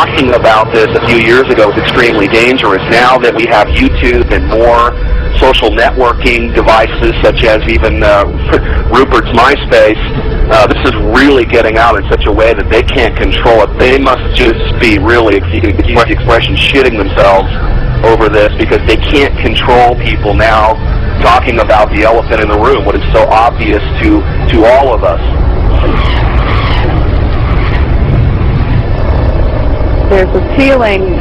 talking about this a few years ago was extremely dangerous. Now that we have YouTube and more social networking devices, such as even Rupert's MySpace, this is really getting out in such a way that they can't control it. They must just be really, if you could use the expression, shitting themselves over this, because they can't control people now talking about the elephant in the room, what is so obvious to all of us. There's a feeling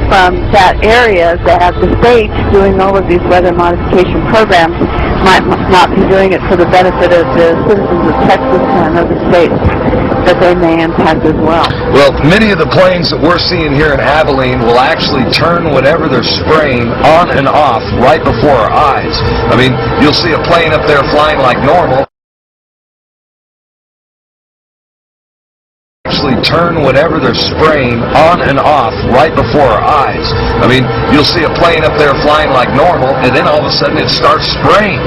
from that area that the state doing all of these weather modification programs might not be doing it for the benefit of the citizens of Texas and other states that they may impact as well. Well, many of the planes that we're seeing here in Abilene will actually turn whatever they're spraying on and off right before our eyes. I mean, you'll see a plane up there flying like normal. Actually turn whatever they're spraying on and off right before our eyes. I mean, you'll see a plane up there flying like normal, and then all of a sudden it starts spraying.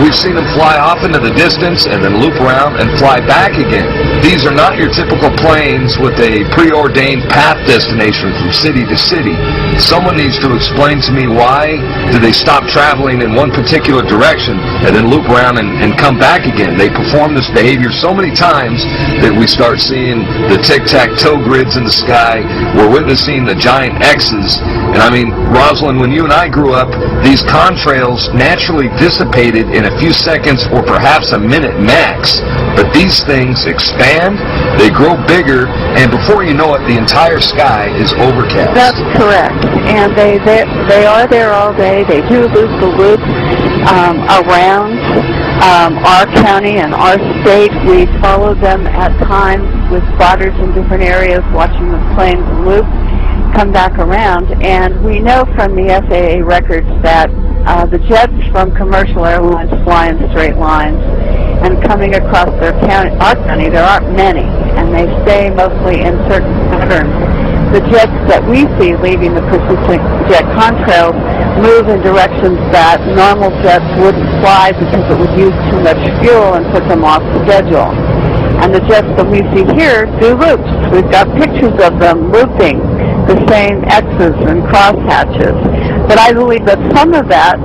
We've seen them fly off into the distance and then loop around and fly back again. These are not your typical planes with a preordained path destination from city to city. Someone needs to explain to me, why do they stop traveling in one particular direction and then loop around and come back again? They perform this behavior so many times that we start seeing the tic-tac-toe grids in the sky. We're witnessing the giant X's. And I mean, Rosalind, when you and I grew up, these contrails naturally dissipated in a few seconds or perhaps a minute max. But these things expand, they grow bigger, and before you know it, the entire sky is overcast. That's correct. And they are there all day. They do loop the loop around our county and our state. We follow them at times with spotters in different areas, watching the planes loop, come back around. And we know from the FAA records that the jets from commercial airlines fly in straight lines, and coming across our county, there aren't many, and they stay mostly in certain patterns. The jets that we see leaving the persistent jet contrails move in directions that normal jets wouldn't fly because it would use too much fuel and put them off schedule. And the jets that we see here do loops. We've got pictures of them looping the same X's and crosshatches. But I believe that some of that,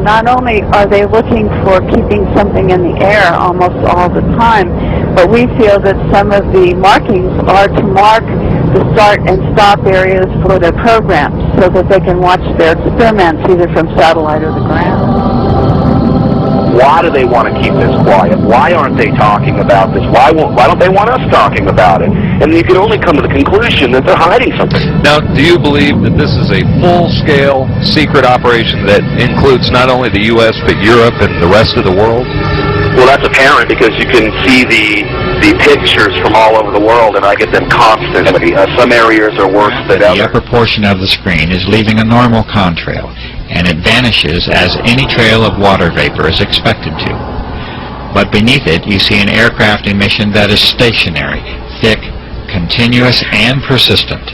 not only are they looking for keeping something in the air almost all the time, but we feel that some of the markings are to mark the start and stop areas for their programs so that they can watch their experiments either from satellite or the ground. Why do they want to keep this quiet? Why aren't they talking about this? Why don't they want us talking about it? And you can only come to the conclusion that they're hiding something. Now, do you believe that this is a full-scale secret operation that includes not only the U.S. but Europe and the rest of the world? Well, that's apparent because you can see the pictures from all over the world, and I get them constantly. Some areas are worse than others. The upper portion of the screen is leaving a normal contrail, and it vanishes as any trail of water vapor is expected to. But beneath it, you see an aircraft emission that is stationary, thick, continuous, and persistent,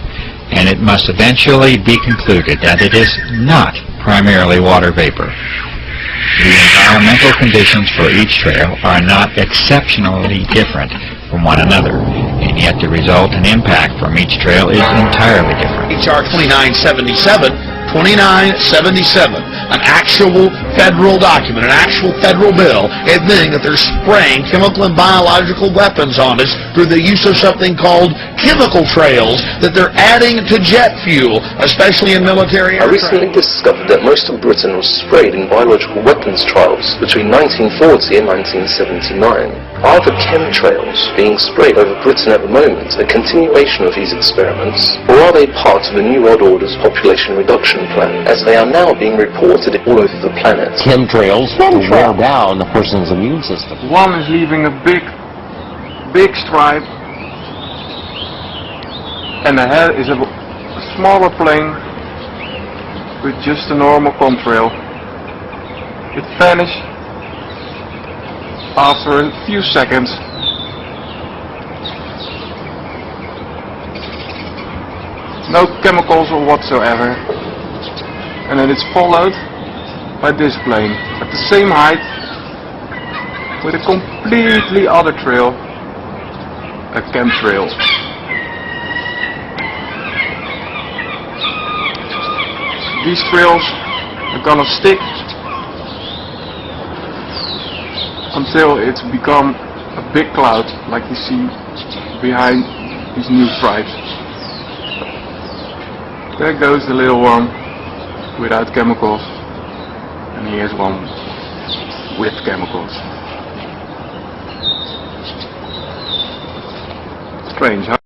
and it must eventually be concluded that it is not primarily water vapor. The environmental conditions for each trail are not exceptionally different from one another, and yet the result and impact from each trail is entirely different. HR 2977, an actual federal document, an actual federal bill, admitting that they're spraying chemical and biological weapons on us through the use of something called chemical trails that they're adding to jet fuel, especially in military aircraft. I recently discovered that most of Britain was sprayed in biological weapons trials between 1940 and 1979. Are the chemtrails being sprayed over Britain at the moment a continuation of these experiments, or are they part of the New World Order's population reduction plan, as they are now being reported all over the planet? Chemtrails will wear down a person's immune system. One is leaving a big stripe, and ahead is a smaller plane with just a normal contrail. It vanished after a few seconds. No chemicals or whatsoever. And then it's followed by this plane at the same height with a completely other trail, a chemtrail. these trails are gonna stick until it's become a big cloud, like you see behind these new stripes. There goes the little one without chemicals, and here's one with chemicals. Strange, huh?